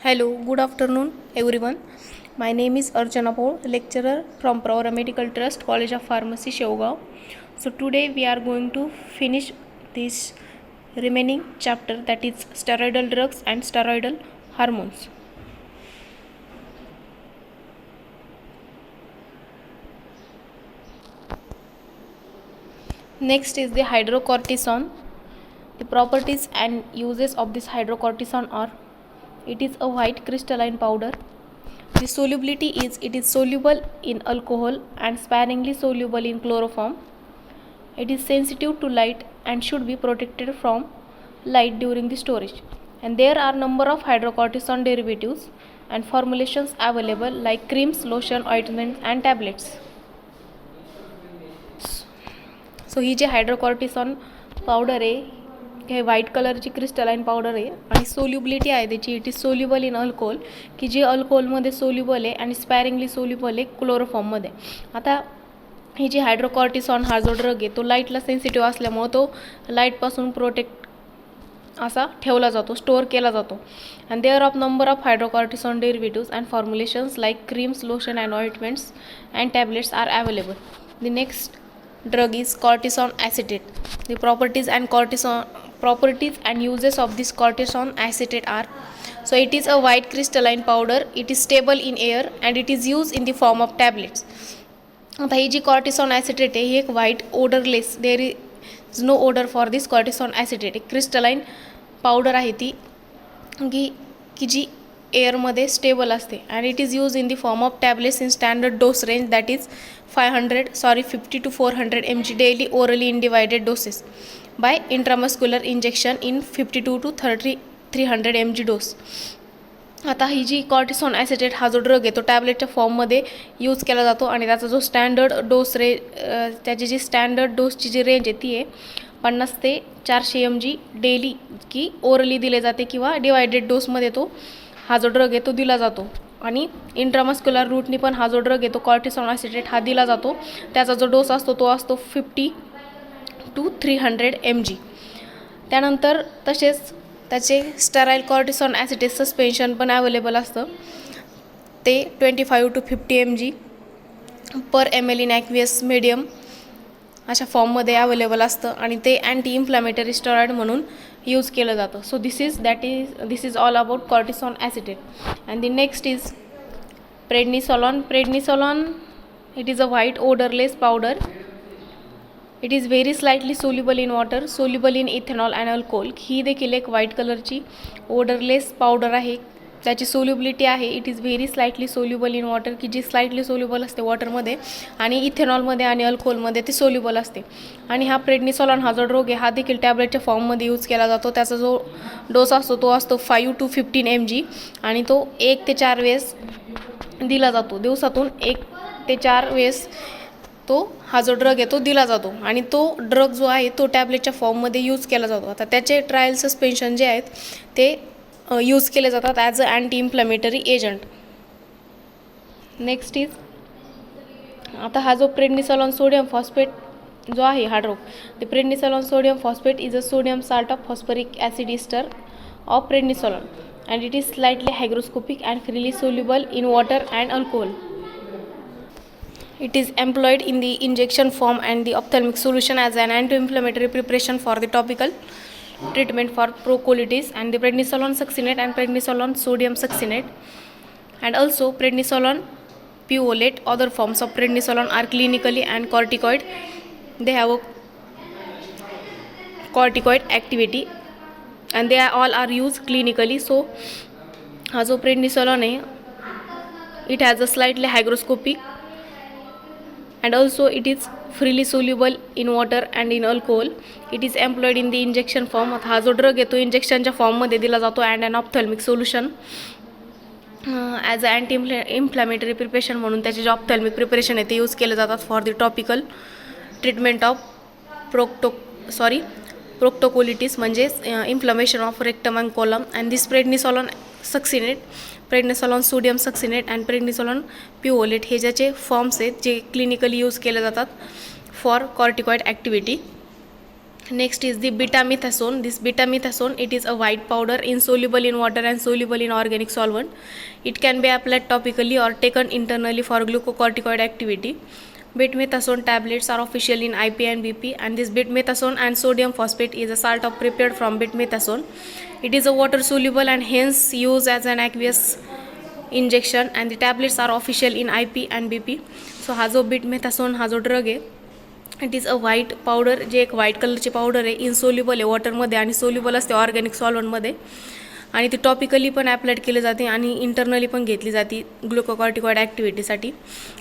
Hello, good afternoon everyone. My name is Archana Paul, lecturer from Pravara Medical Trust, College of Pharmacy, Shevgaon. So today we are going to finish this remaining chapter, that is steroidal drugs and steroidal hormones. Next is the hydrocortisone. The properties and uses of this hydrocortisone are: it is a white crystalline powder. The solubility is: it is soluble in alcohol and sparingly soluble in chloroform. It is sensitive to light and should be protected from light during the storage. And there are number of hydrocortisone derivatives and formulations available, like creams, lotion, ointments and tablets. So ही जी hydrocortisone powder आहे, हे white कलरची crystalline powder आहे आणि solubility आहे त्याची, it is soluble in alcohol, की जी अल्कोहोलमध्ये सोल्युबल आहे आणि स्पॅरिंगली सोल्युबल आहे क्लोरोफॉर्ममध्ये. आता ही जी हायड्रोकॉर्टिसॉन हा जो ड्रग आहे तो लाईटला सेन्सिटिव्ह असल्यामुळे तो लाईटपासून प्रोटेक्ट असा ठेवला जातो, स्टोअर केला जातो. And there of number of hydrocortisone derivatives and formulations like creams, lotion and ointments and tablets are available. The next drug is cortisone acetate. The properties and uses of this cortisone acetate are: so it is a white crystalline powder, it is stable in air and it is used in the form of tablets. आता ही जी cortisone acetate आहे ही एक white odorless, there is no odor for this cortisone acetate. एक crystalline powder आहे ती की जी एअरमध्ये stable असते. And it is use in the form of tablets in standard dose range, that is 50 to 400 mg daily orally in divided doses by intramuscular injection in 52 to 300 mg dose. आता ही जी कॉर्टिसॉन acetate हा जो drug आहे तो टॅबलेटच्या फॉर्ममध्ये use केला जातो आणि त्याचा जो स्टँडर्ड डोस त्याची जी स्टँडर्ड डोसची जी रेंज आहे ती आहे 50 ते 400 mg डेली, की ओरली दिले जाते किंवा डिवायडेड डोसमध्ये तो हा जो ड्रग आहे तो दिला जातो. आणि इंट्रामस्क्युलर रूटनी पण हा जो ड्रग आहे तो कॉर्टिसॉन ॲसिटेट हा दिला जातो. त्याचा जो डोस असतो तो असतो 50 to 300 mg. त्यानंतर तसेच त्याचे स्टेराइल कॉर्टिसॉन ॲसिटेट सस्पेन्शन पण अवेलेबल असतं. ते 25 to 50 mg per ml in aqueous medium अशा फॉर्ममध्ये अवेलेबल असतं आणि ते अँटी इन्फ्लॅमेटरी स्टेरॉइड म्हणून यूज केलं जातं. So this is all about cortisone acetate. And the next is prednisolone. Prednisolone, it is a white odourless powder. It is very slightly soluble in water, soluble in ethanol and alcohol. ही देखील एक white कलरची odourless powder आहे. त्याची solubility आहे, it is very slightly soluble in water, की जी slightly soluble असते वॉटरमध्ये आणि इथेनॉलमध्ये आणि अल्कोहोलमध्ये ती सोल्युबल असते. आणि हा प्रेडनिसोलॉन हा जो ड्रग आहे हा देखील टॅबलेटच्या फॉर्ममध्ये यूज केला जातो. त्याचा जो डोस असतो तो असतो 5 to 15 mg आणि तो 1 ते 4 वेळेस दिला जातो. दिवसातून 1 ते 4 वेळेस तो हा जो ड्रग आहे तो दिला जातो आणि तो ड्रग जो आहे तो टॅबलेटच्या फॉर्ममध्ये यूज केला जातो. आता त्याचे ट्रायल सस्पेन्शन जे आहेत ते यूज केले जातात as a anti inflammatory agent. Next is, आता हा जो प्रेडनिसोलॉन सोडियम फॉस्फेट जो आहे हा drug, the prednisolone sodium phosphate is a sodium salt of phosphoric acid ester of prednisolone and it is slightly hygroscopic and freely soluble in water and alcohol. It is employed in the injection form and the ophthalmic solution as an anti-inflammatory preparation for the topical treatment for procolitis and the prednisolone succinate and prednisolone sodium succinate. And also prednisolone piolate, other forms of prednisolone are clinically and corticoid. They have a corticoid activity and they all are used clinically. So हा जो prednisolone आहे it has a slightly hygroscopic and also it is freely soluble in water and in alcohol. It is employed in the injection form. हा जो drug आहे तो इंजेक्शनच्या फॉर्ममध्ये दिला जातो and an ophthalmic solution as a anti inflammatory preparation म्हणून त्याचे जे ऑप्थॅल्मिक प्रिपरेशन आहे ते यूज केले जातात for the topical treatment of proctocolitis म्हणजेच inflammation of rectum and colon. And this prednisolone succinate, prednisolone sodium succinate and prednisolone pivalate हे ज्याचे फॉर्म्स आहेत जे क्लिनिकली यूज केले जातात for corticoid activity. Next is the betamethasone. This betamethasone, it is a white powder insoluble in water and soluble in organic solvent. It can be applied topically or taken internally for glucocorticoid activity. Betamethasone tablets are official in IP and BP, and this betamethasone and sodium phosphate is a salt of prepared from betamethasone. It is a water soluble and hence used as an aqueous injection and the tablets are official in IP and BP. So हा जो betamethasone हा जो drug आहे, it is a white powder, जे एक white कलरची powder आहे, insoluble आहे वॉटरमध्ये आणि सोल्युबल असते ऑर्गॅनिक सॉल्वंटमध्ये, आणि ती टॉपिकली पण ॲप्लाइड केली जाते आणि इंटरनली पण घेतली जाते ग्लुकोकॉर्टिकॉइड ॲक्टिव्हिटीसाठी.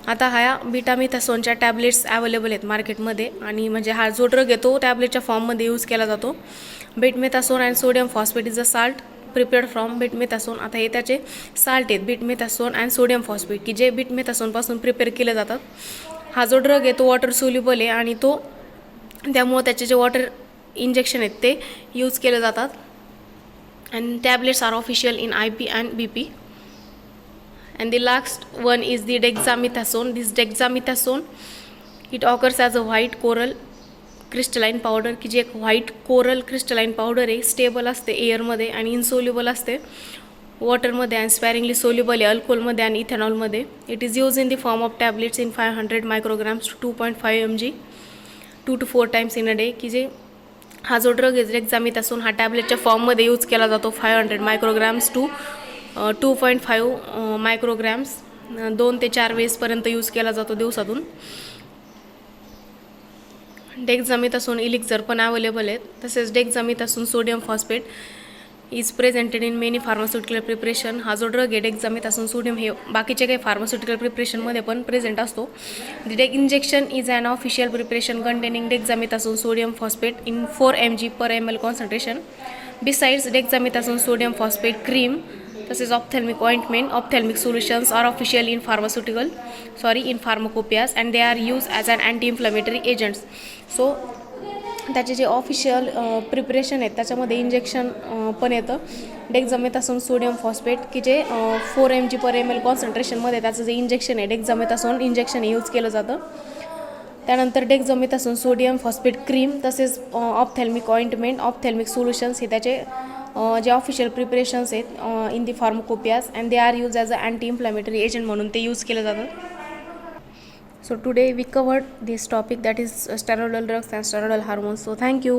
आता ह्या बेटामेथासोनच्या टॅबलेट्स अवेलेबल आहेत मार्केटमध्ये, आणि म्हणजे हा जो ड्रग आहे तो टॅबलेटच्या फॉर्ममध्ये यूज केला जातो. Betamethasone and sodium phosphate is a salt prepared from betamethasone. आता हे त्याचे साल्ट आहेत बेटमेथासोन अँड सोडियम फॉस्फेट, की जे बेटमेथासोनपासून प्रिपेअर केले जातात. हा जो ड्रग आहे तो वॉटर सोल्युबल आहे आणि तो त्यामुळे त्याचे जे वॉटर इंजेक्शन आहेत ते यूज केले जातात. And tablets are official in IP and BP. And the last one is the dexamethasone. This dexamethasone it occurs as a white coral crystalline powder, की जी एक व्हाईट कोरल क्रिस्टलाइन पावडर आहे, stable असते एअरमध्ये आणि insoluble असते वॉटरमध्ये and स्पॅरिंगली soluble आहे अल्कोहोलमध्ये आणि इथेनॉलमध्ये. It is use in the form of tablets in 500 micrograms to 2.5 mg 2 to 4 times in a day. की जे हा जो ड्रग आहे डेक्झामेथासोन हा टॅबलेटच्या फॉर्ममध्ये यूज केला जातो 500 मायक्रोग्राम्स टू 2.5 मायक्रोग्राम्स 2 ते 4 वेळेसपर्यंत यूज केला जातो दिवसातून. डेक्झामेथासोन इलिक्झर पण अवेलेबल आहेत. तसेच dexamethasone sodium phosphate is presented in many pharmaceutical preparation. हा जो ड्रग आहे डेक्झामेथासोन सोडियम हे बाकीचे काही फार्मास्युटिकल प्रिपरेशनमध्ये पण प्रेझेंट असतो. The injection is an official preparation containing dexamethasone sodium phosphate in 4 mg per ml concentration. Besides dexamethasone sodium phosphate cream, तसेच ophthalmic ointment, ophthalmic solutions are official in in pharmacopoeias and they are use as an anti inflammatory agents. So त्याचे जे official preparation आहेत त्याच्यामध्ये injection पण येतं डेक्झामेथासोन sodium phosphate, की जे 4 mg per ml कॉन्सन्ट्रेशनमध्ये त्याचं जे इंजेक्शन आहे डेक्झामेथासोन इंजेक्शन यूज केलं जातं. त्यानंतर डेक्झामेथासोन सोडियम फॉस्फेट क्रीम, तसेच ऑप्थॅल्मिक ऑइंटमेंट, ऑप्थॅल्मिक सोल्युशन्स हे त्याचे जे ऑफिशियल प्रिपरेशन्स आहेत in the pharmacopoeias and they are use as a anti inflammatory agent म्हणून ते यूज केलं जातं. So today we covered this topic, that is steroidal drugs and steroidal hormones. So thank you.